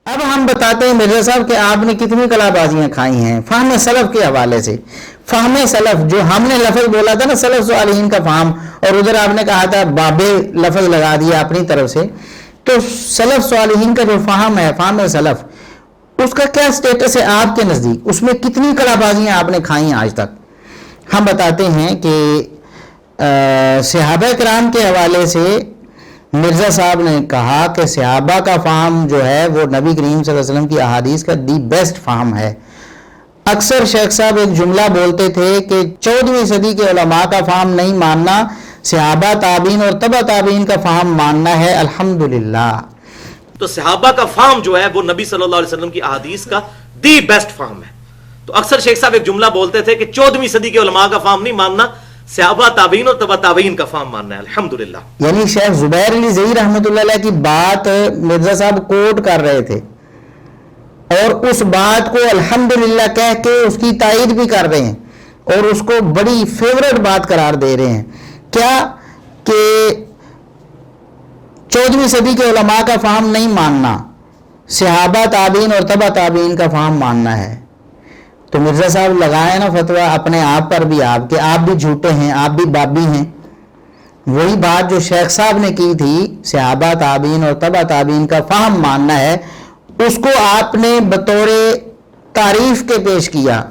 اب ہم بتاتے ہیں مرزا صاحب کہ آپ نے کتنی کلا بازیاں کھائی ہیں فہم سلف کے حوالے سے. فہم سلف جو ہم نے لفظ بولا تھا نا سلف صالحین کا فہم، اور ادھر آپ نے کہا تھا بابے لفظ لگا دیا اپنی طرف سے، تو سلف صالحین کا جو فہم ہے فہم سلف، اس کا کیا سٹیٹس ہے آپ کے نزدیک؟ اس میں کتنی کلا بازیاں آپ نے کھائی ہیں آج تک؟ ہم بتاتے ہیں کہ صحابہ کرام کے حوالے سے مرزا صاحب نے کہا کہ صحابہ کا فہم جو ہے وہ نبی کریم صلی اللہ علیہ وسلم کی احادیث کا دی بیسٹ فہم ہے. اکثر شیخ صاحب ایک جملہ بولتے تھے کہ 14ویں صدی کے علماء کا فہم نہیں ماننا، صحابہ تابعین اور تبع تابعین کا فہم ماننا ہے. الحمدللہ. تو صحابہ کا فہم جو ہے وہ نبی صلی اللہ علیہ وسلم کی احادیث کا دی بیسٹ فہم ہے. تو اکثر شیخ صاحب ایک جملہ بولتے تھے کہ 14ویں صدی کے علماء کا فہم نہیں ماننا، صحابہ تابعین اور تبع تابعین کا فہم ماننا ہے. الحمدللہ. یعنی شیخ زبیر علی زئی رحمۃ اللہ علیہ کی بات مرزا صاحب کوٹ کر رہے تھے اور اس بات کو الحمدللہ کہہ کے اس کی تائید بھی کر رہے ہیں اور اس کو بڑی فیورٹ بات قرار دے رہے ہیں. کیا کہ 14ویں صدی کے علماء کا فہم نہیں ماننا، صحابہ تابعین اور تبع تابعین کا فہم ماننا ہے. تو مرزا صاحب لگائے نا فتویٰ اپنے آپ پر بھی آپ کہ آپ بھی جھوٹے ہیں، آپ بھی بابی ہیں. وہی بات جو شیخ صاحب نے کی تھی صحابہ تابعین اور تبع تابعین کا فہم ماننا ہے، اس کو آپ نے بطور تعریف کے پیش کیا،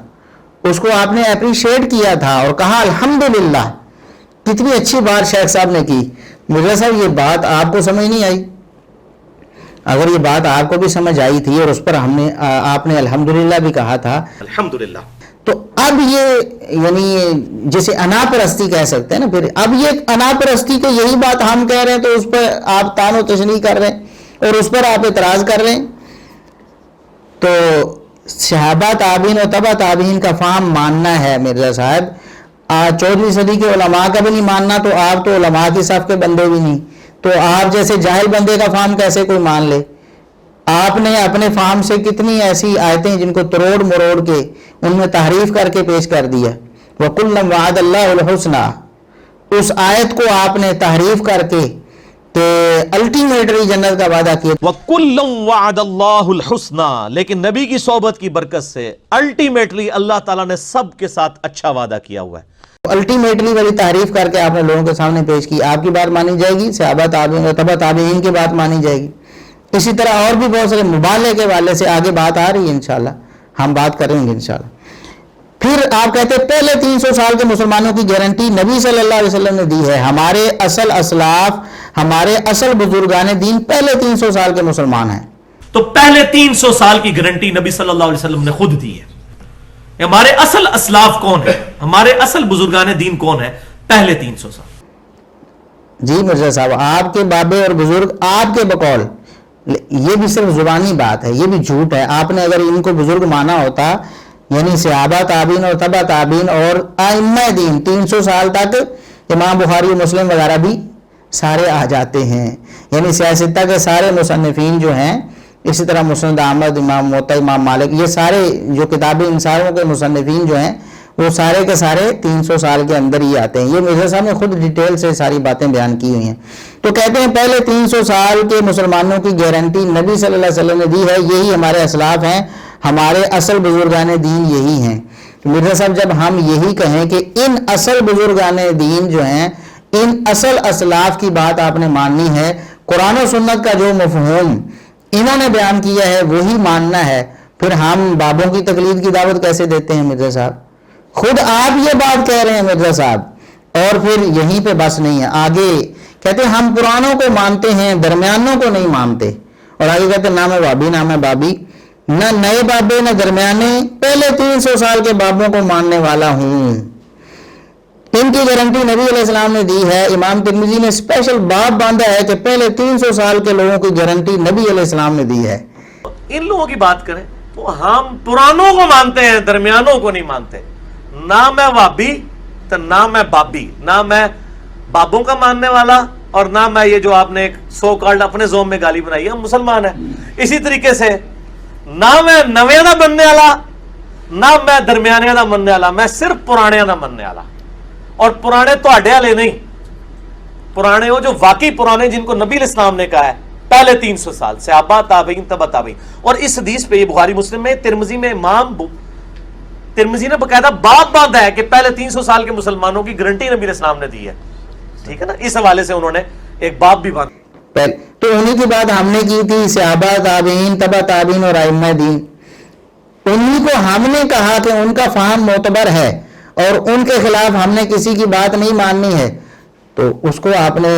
اس کو آپ نے اپریشیٹ کیا تھا اور کہا الحمدللہ. کتنی اچھی بات شیخ صاحب نے کی. مرزا صاحب یہ بات آپ کو سمجھ نہیں آئی؟ اگر یہ بات آپ کو بھی سمجھ آئی تھی اور اس پر آپ نے الحمدللہ بھی کہا تھا، الحمدللہ، تو اب یہ یعنی جسے انا پرستی کہہ سکتے ہیں نا، پھر اب یہ انا پرستی کو یہی بات ہم کہہ رہے ہیں تو اس پر آپ تان و تشنیع کر رہے ہیں اور اس پر آپ اعتراض کر رہے ہیں. تو صحابہ تابعین اور تبع تابعین کا فہم ماننا ہے مرزا صاحب. 14ویں صدی کے علماء کا بھی نہیں ماننا تو آپ تو علماء کی صف کے بندے بھی نہیں، تو آپ جیسے جاہل بندے کا فہم کیسے کوئی مان لے؟ آپ نے اپنے فہم سے کتنی ایسی آیتیں جن کو تروڑ مروڑ کے ان میں تحریف کر کے پیش کر دیا. وَكُلًّا وَعَدَ اللَّهُ الْحُسْنَى، اس آیت کو آپ نے تحریف کر کے الٹیمیٹری جنت کا وعدہ کیا. وَكُلًّا وَعَدَ اللَّهُ الْحُسْنَى، لیکن نبی کی صحبت کی برکت سے الٹیمیٹلی اللہ تعالیٰ نے سب کے ساتھ اچھا وعدہ کیا ہوا ہے. الٹیمیٹلی والی تعریف کر کے آپ نے لوگوں کے سامنے پیش کی. آپ کی بات مانی جائے گی، صحابہ تابعین اور تبع تابعین کی بات مانی جائے گی. اسی طرح اور بھی بہت سارے مبالغے کے والے سے آگے بات آ رہی ہے، انشاءاللہ ہم بات کریں گے انشاءاللہ. پھر آپ کہتے ہیں پہلے 300 سال کے مسلمانوں کی گارنٹی نبی صلی اللہ علیہ وسلم نے دی ہے. ہمارے اصل اسلاف، ہمارے اصل بزرگان دین پہلے 300 سال کے مسلمان ہیں. تو پہلے 300 سال کی گارنٹی نبی صلی اللہ علیہ وسلم نے خود دی ہے. ہمارے اصل اسلاف کون ہے، ہمارے اصل بزرگان دین کون ہے؟ پہلے 300 سال. جی مرزا صاحب، آپ کے بابے اور بزرگ آپ کے بقول، یہ بھی صرف زبانی بات ہے، یہ بھی جھوٹ ہے. آپ نے اگر ان کو بزرگ مانا ہوتا، یعنی صحابہ تابعین اور تبع تابعین اور ائمہ دین 300 سال تک، امام بخاری مسلم وغیرہ بھی سارے آ جاتے ہیں. یعنی سیاستہ کے سارے مصنفین جو ہیں، اسی طرح مسند احمد، امام موطا، امام مالک، یہ سارے جو کتابیں ان ساروں کے مصنفین جو ہیں وہ سارے کے سارے 300 سال کے اندر ہی آتے ہیں. یہ مرزا صاحب نے خود ڈیٹیل سے ساری باتیں بیان کی ہوئی ہیں. تو کہتے ہیں پہلے 300 سال کے مسلمانوں کی گارنٹی نبی صلی اللہ علیہ وسلم نے دی ہے. یہی ہمارے اسلاف ہیں، ہمارے اصل بزرگان دین یہی ہیں. مرزا صاحب جب ہم یہی کہیں کہ ان اصل بزرگان دین جو ہیں، ان اصل اسلاف کی بات آپ نے ماننی ہے، قرآن و سنت کا جو مفہوم انہوں نے بیان کیا ہے وہی ماننا ہے، پھر ہم بابوں کی تقلید کی دعوت کیسے دیتے ہیں مرزا صاحب؟ خود آپ یہ بات کہہ رہے ہیں مرزا صاحب، اور پھر یہیں پہ بس نہیں ہے. آگے کہتے ہیں ہم پرانوں کو مانتے ہیں، درمیانوں کو نہیں مانتے. اور آگے کہتے ہیں نہ میں بابی نہ میں بابی، نہ نئے بابے نہ درمیانے، پہلے 300 سال کے بابوں کو ماننے والا ہوں. ان کی گارنٹی نبی علیہ السلام نے دی ہے. امام ترمذی نے اسپیشل باب باندھا ہے کہ پہلے 300 سال کے لوگوں کی گارنٹی نبی علیہ السلام نے دی ہے. ان لوگوں کی بات کریں تو ہم پرانوں کو مانتے ہیں، درمیانوں کو نہیں مانتے. نہ میں وابی تو نہ میں بابی، نہ میں بابوں کا ماننے والا اور نہ میں یہ جو آپ نے ایک سو کالڈ اپنے زوم میں گالی بنائی ہے، ہم مسلمان ہیں. اسی طریقے سے نہ میں نویں دا مننے والا نہ میں درمیانے دا مننے والا، میں صرف پرانے دا مننے والا. اور پرانے تو والے نہیں، پرانے وہ جو واقعی پرانے جن کو نبی علیہ السلام نے کہا ہے پہلے 300 سال صحابہ تابعین تبع تابعین. اور اس حدیث پہ یہ بخاری مسلم میں ترمذی میں امام ترمذی نے باقاعدہ باب باندھا ہے کہ پہلے 300 سال کے مسلمانوں کی گارنٹی نبی علیہ السلام نے دی ہے. ٹھیک ہے نا, اس حوالے سے انہوں نے ایک باب بھی باندھا. تو انہی کی بات ہم نے کی تھی, صحابہ تابعین تبع تابعین اور ائمہ دین. انہی کو ہم نے کہا کہ ان کا فہم معتبر ہے اور ان کے خلاف ہم نے کسی کی بات نہیں ماننی ہے, تو اس کو آپ نے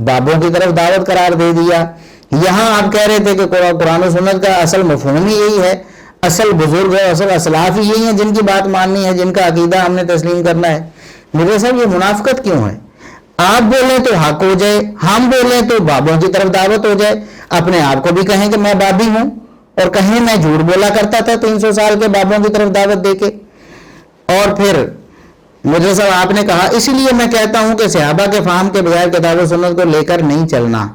بابوں کی طرف دعوت قرار دے دیا. یہاں آپ کہہ رہے تھے کہ قرآن و سنت کا اصل مفہوم ہی یہی ہے, اصل بزرگ ہے, اصل اسلاف ہی یہی ہیں جن کی بات ماننی ہے, جن کا عقیدہ ہم نے تسلیم کرنا ہے. میرے صاحب یہ منافقت کیوں ہے؟ آپ بولیں تو حق ہو جائے, ہم بولیں تو بابوں کی طرف دعوت ہو جائے. اپنے آپ کو بھی کہیں کہ میں بابی ہوں, اور کہیں میں جھوٹ بولا کرتا تھا 300 سال کے بابوں کی طرف دعوت دے کے. اور پھر مجھے صاحب آپ نے کہا, اسی لیے میں کہتا ہوں کہ صحابہ کے فہم کے بغیر کتاب و سنت کو لے کر نہیں چلنا,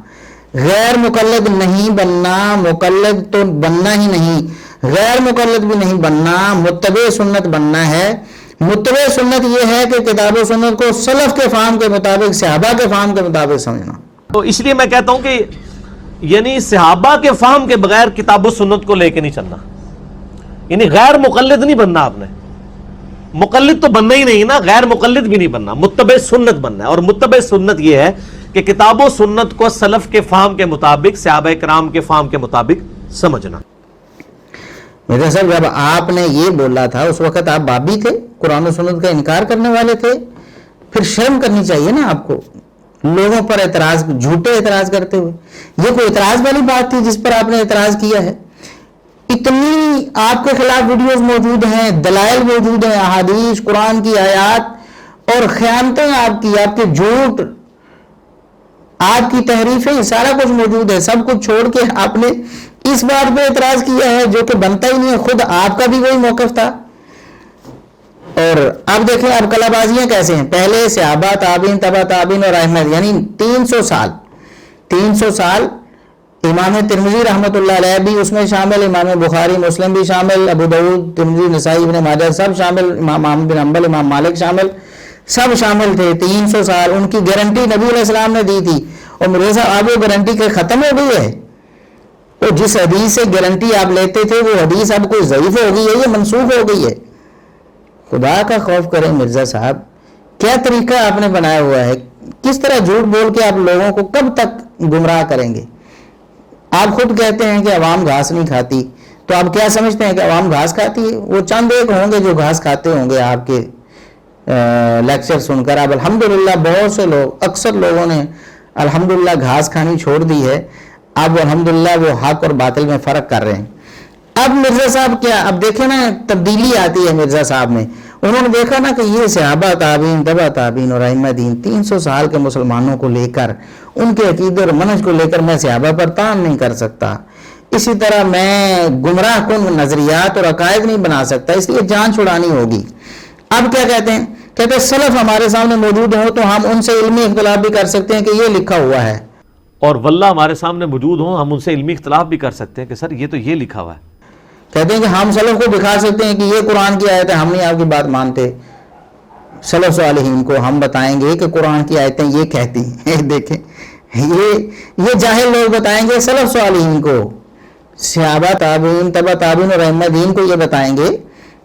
غیر مقلد نہیں بننا, مقلد تو بننا ہی نہیں, غیر مقلد بھی نہیں بننا, متبع سنت بننا ہے. متبع سنت یہ ہے کہ کتاب و سنت کو سلف کے فہم کے مطابق, صحابہ کے فہم کے مطابق سمجھنا. تو اس لیے میں کہتا ہوں کہ یعنی صحابہ کے فہم کے بغیر کتاب و سنت کو لے کے نہیں چلنا, یعنی غیر مقلد نہیں بننا. آپ نے مقلد تو بننا ہی نہیں نا, غیر مقلد بھی نہیں بننا, متبع سنت بننا ہے. اور متبع سنت یہ ہے کہ کتاب و سنت کو سلف کے فہم کے مطابق, صحابہ کرام کے فہم کے مطابق سمجھنا. میرے صاحب جب آپ نے یہ بولا تھا اس وقت آپ بابی تھے, قرآن و سنت کا انکار کرنے والے تھے. پھر شرم کرنی چاہیے نا آپ کو, لوگوں پر اعتراض, جھوٹے اعتراض کرتے ہوئے. یہ کوئی اعتراض والی بات تھی جس پر آپ نے اعتراض کیا ہے؟ اتنی آپ کے خلاف ویڈیوز موجود ہیں, دلائل موجود ہیں, احادیث, قرآن کی آیات, اور خیانتیں آپ کی, آپ کے جھوٹ, آپ کی تحریفیں, سارا کچھ موجود ہے. سب کچھ چھوڑ کے آپ نے اس بات پہ اعتراض کیا ہے جو کہ بنتا ہی نہیں ہے. خود آپ کا بھی وہی موقف تھا. اور اب دیکھیں اب کلا بازیاں کیسے ہیں. پہلے صحابہ تابعین تبع تابعین اور ائمہ, یعنی 300 سال. امام ترمذی رحمۃ اللہ علیہ بھی اس میں شامل, امام بخاری مسلم بھی شامل, ابو داؤد ترمذی نسائی ابن ماجہ سب شامل, امام احمد بن حنبل, امام مالک شامل, سب شامل تھے. 300 سال ان کی گارنٹی نبی علیہ السلام نے دی تھی. اور میرے صاحب اب وہ گارنٹی کے ختم ہو گئی ہے. اور جس حدیث سے گارنٹی آپ لیتے تھے وہ حدیث اب کوئی ضعیف ہو گئی ہے, یہ منسوخ ہو گئی ہے. خدا کا خوف کریں مرزا صاحب, کیا طریقہ آپ نے بنایا ہوا ہے؟ کس طرح جھوٹ بول کے آپ لوگوں کو کب تک گمراہ کریں گے؟ آپ خود کہتے ہیں کہ عوام گھاس نہیں کھاتی, تو آپ کیا سمجھتے ہیں کہ عوام گھاس کھاتی ہے؟ وہ چند ایک ہوں گے جو گھاس کھاتے ہوں گے آپ کے لیکچر سن کر. اب الحمدللہ بہت سے لوگ, اکثر لوگوں نے الحمدللہ گھاس کھانی چھوڑ دی ہے. اب الحمدللہ وہ حق اور باطل میں فرق کر رہے ہیں. اب مرزا صاحب کیا, اب دیکھیں نا تبدیلی آتی ہے مرزا صاحب میں. انہوں نے دیکھا نا کہ یہ صحابہ تابعین تبع تابعین اور ائمہ دین 300 سال کے مسلمانوں کو لے کر, ان کے عقیدے اور منہج کو لے کر میں صحابہ پر تان نہیں کر سکتا, اسی طرح میں گمراہ کن نظریات اور عقائد نہیں بنا سکتا, اس لیے جان چھڑانی ہوگی. اب کیا کہتے ہیں؟ کہتے ہیں سلف ہمارے سامنے موجود ہوں تو ہم ان سے علمی اختلاف بھی کر سکتے ہیں کہ یہ لکھا ہوا ہے, اور واللہ ہمارے سامنے موجود ہوں ہم ان سے علمی اختلاف بھی کر سکتے ہیں کہ سر یہ تو یہ لکھا ہوا ہے. کہتے ہیں کہ ہم سلف کو دکھا سکتے ہیں کہ یہ قرآن کی آیت ہے, ہم نہیں آپ کی بات مانتے. سلف صالحین کو ہم بتائیں گے کہ قرآن کی آیتیں یہ کہتی ہیں. دیکھیں یہ جاہل لوگ بتائیں گے سلف صالحین کو, صحابہ تابعین تبع تابعین اور ائمہ دین کو یہ بتائیں گے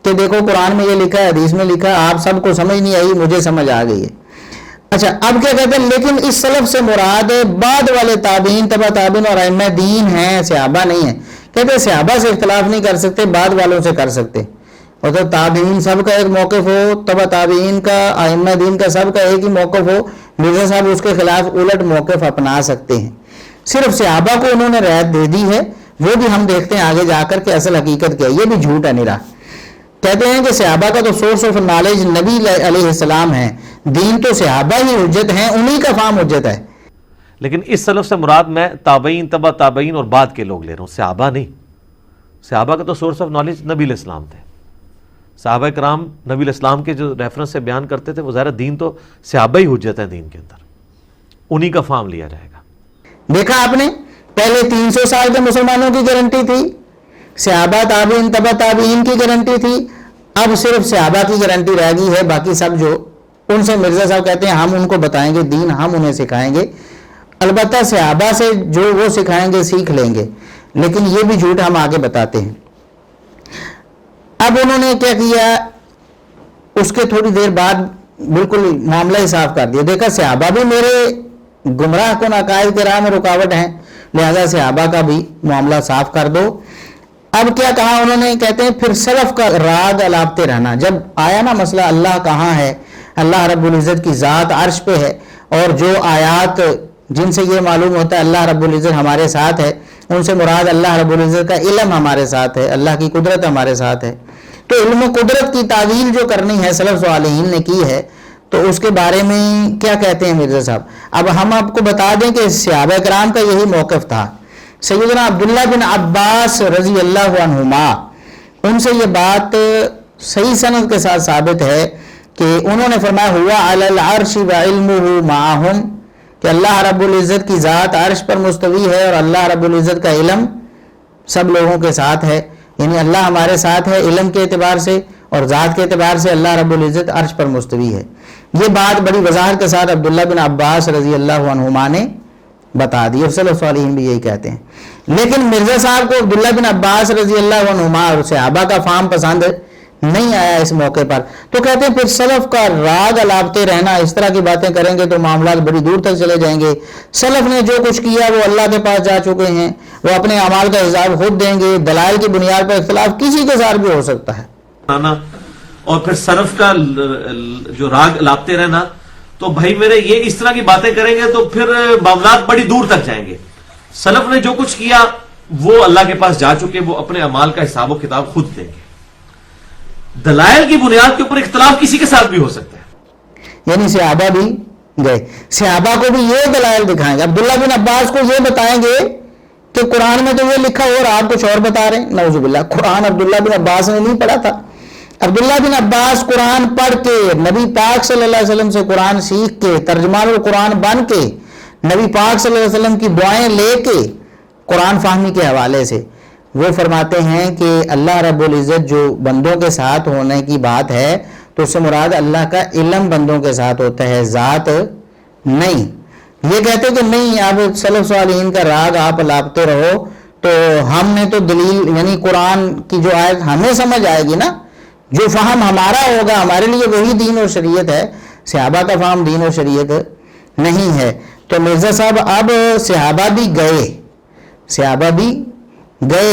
کہ دیکھو قرآن میں یہ لکھا ہے, حدیث میں لکھا ہے, آپ سب کو سمجھ نہیں آئی, مجھے سمجھ آ گئی ہے. اچھا اب کیا کہتے ہیں, لیکن اس سلف سے مراد بعد والے تابعین تبع تابعین اور ائمہ دین ہیں, صحابہ نہیں ہیں. کہتے ہیں صحابہ سے اختلاف نہیں کر سکتے, بعد والوں سے کر سکتے. اور تو تابعین سب کا ایک موقف ہو, تبع تابعین کا, ائمہ دین کا سب کا ایک ہی موقف ہو, مرزا صاحب اس کے خلاف الٹ موقف اپنا سکتے ہیں. صرف صحابہ کو انہوں نے رعایت دے دی ہے, وہ بھی ہم دیکھتے ہیں آگے جا کر کہ اصل حقیقت کیا ہے. یہ بھی جھوٹ ہے میرا. کہتے ہیں کہ صحابہ کا تو سورس آف نالج نبی علیہ السلام ہے, دین تو صحابہ ہی حجت ہیں, انہی کا فہم حجت ہے. لیکن اس سلف سے مراد میں تابعین تبع تابعین اور بعد کے لوگ لے رہا ہوں, صحابہ نہیں. صحابہ کا تو سورس آف نالج نبی علیہ السلام تھے. صحابہ کرام نبی علیہ السلام کے جو ریفرنس سے بیان کرتے تھے, وہ ظاہر دین تو صحابہ ہی حجت ہے دین کے اندر, انہی کا فہم لیا جائے گا. دیکھا آپ نے, پہلے 300 سال کے مسلمانوں کی گارنٹی تھی, صحابہ تابعین تبع تابعین کی گارنٹی تھی, اب صرف صحابہ کی گارنٹی رہ گئی ہے. باقی سب جو ان سے مرزا صاحب کہتے ہیں ہم ان کو بتائیں گے دین, ہم انہیں سکھائیں گے. البتہ صحابہ سے جو وہ سکھائیں گے سیکھ لیں گے، لیکن یہ بھی جھوٹ ہم آگے بتاتے ہیں۔ اب انہوں نے کیا کیا، اس کے تھوڑی دیر بعد بالکل معاملہ ہی صاف کر دیا، دیکھا صحابہ بھی میرے گمراہ کن عقائد کے راہ میں رکاوٹ ہیں، لہذا صحابہ کا بھی معاملہ صاف کر دو۔ اب کیا کہا انہوں نے، کہتے ہیں پھر سلف کا راگ الاپتے رہنا۔ جب آیا نا مسئلہ اللہ کہاں ہے، اللہ رب العزت کی ذات عرش پہ ہے، اور جو آیات جن سے یہ معلوم ہوتا ہے اللہ رب العزت ہمارے ساتھ ہے، ان سے مراد اللہ رب العزت کا علم ہمارے ساتھ ہے، اللہ کی قدرت ہمارے ساتھ ہے۔ تو علم و قدرت کی تعویل جو کرنی ہے سلف صالحین نے کی ہے، تو اس کے بارے میں کیا کہتے ہیں مرزا صاحب؟ اب ہم آپ کو بتا دیں کہ صحابہ کرام کا یہی موقف تھا۔ سیدنا عبداللہ بن عباس رضی اللہ عنہما، ان سے یہ بات صحیح سند کے ساتھ ثابت ہے کہ انہوں نے فرمایا ہوا علی العرش وعلمہ معہم، کہ اللہ رب العزت کی ذات عرش پر مستوی ہے اور اللہ رب العزت کا علم سب لوگوں کے ساتھ ہے، یعنی اللہ ہمارے ساتھ ہے علم کے اعتبار سے، اور ذات کے اعتبار سے اللہ رب العزت عرش پر مستوی ہے۔ یہ بات بڑی وضاحت کے ساتھ عبداللہ بن عباس رضی اللہ عنہما نے بتا دی، اور سلف صالحین بھی یہی کہتے ہیں۔ لیکن مرزا صاحب کو عبداللہ بن عباس رضی اللہ عنہما اور صحابہ کا فہم پسند نہیں آیا اس موقع پر، تو کہتے ہیں پھر سلف کا راگ الاپتے رہنا، اس طرح کی باتیں کریں گے تو معاملات بڑی دور تک چلے جائیں گے۔ سلف نے جو کچھ کیا وہ اللہ کے پاس جا چکے ہیں، وہ اپنے اعمال کا حساب خود دیں گے، دلائل کی بنیاد پر اختلاف کسی کے ساتھ بھی ہو سکتا ہے۔ اور پھر سلف کا جو راگ لاپتے رہنا، تو بھائی میرے یہ اس طرح کی باتیں کریں گے تو پھر معاملات بڑی دور تک جائیں گے۔ سلف نے جو کچھ کیا وہ اللہ کے پاس جا چکے، وہ اپنے اعمال کا حساب و کتاب خود دیں گے۔ دلائل کی بنیاد کے اوپر اختلاف کسی کے ساتھ بھی ہو سکتا ہے، یعنی صحابہ بھی گئے، صحابہ کو بھی یہ دلائل دکھائیں گے، عبداللہ بن عباس کو یہ بتائیں گے کہ قرآن میں تو یہ لکھا اور آپ کچھ اور بتا رہے ہیں، نعوذ باللہ۔ قرآن عبداللہ بن عباس نے نہیں پڑھا تھا۔ عبداللہ بن عباس قرآن پڑھ کے، نبی پاک صلی اللہ علیہ وسلم سے قرآن سیکھ کے، ترجمان القرآن بن کے، نبی پاک صلی اللہ علیہ وسلم کی دعائیں لے کے، قرآن فہمی کے حوالے سے وہ فرماتے ہیں کہ اللہ رب العزت جو بندوں کے ساتھ ہونے کی بات ہے تو اس سے مراد اللہ کا علم بندوں کے ساتھ ہوتا ہے، ذات نہیں۔ یہ کہتے کہ نہیں، اب سلف صالحین کا راگ آپ لاپتے رہو، تو ہم نے تو دلیل یعنی قرآن کی جو آیت ہمیں سمجھ آئے گی نا، جو فہم ہمارا ہوگا، ہمارے لیے وہی دین اور شریعت ہے، صحابہ کا فہم دین اور شریعت نہیں ہے۔ تو مرزا صاحب اب صحابہ بھی گئے، صحابہ بھی گئے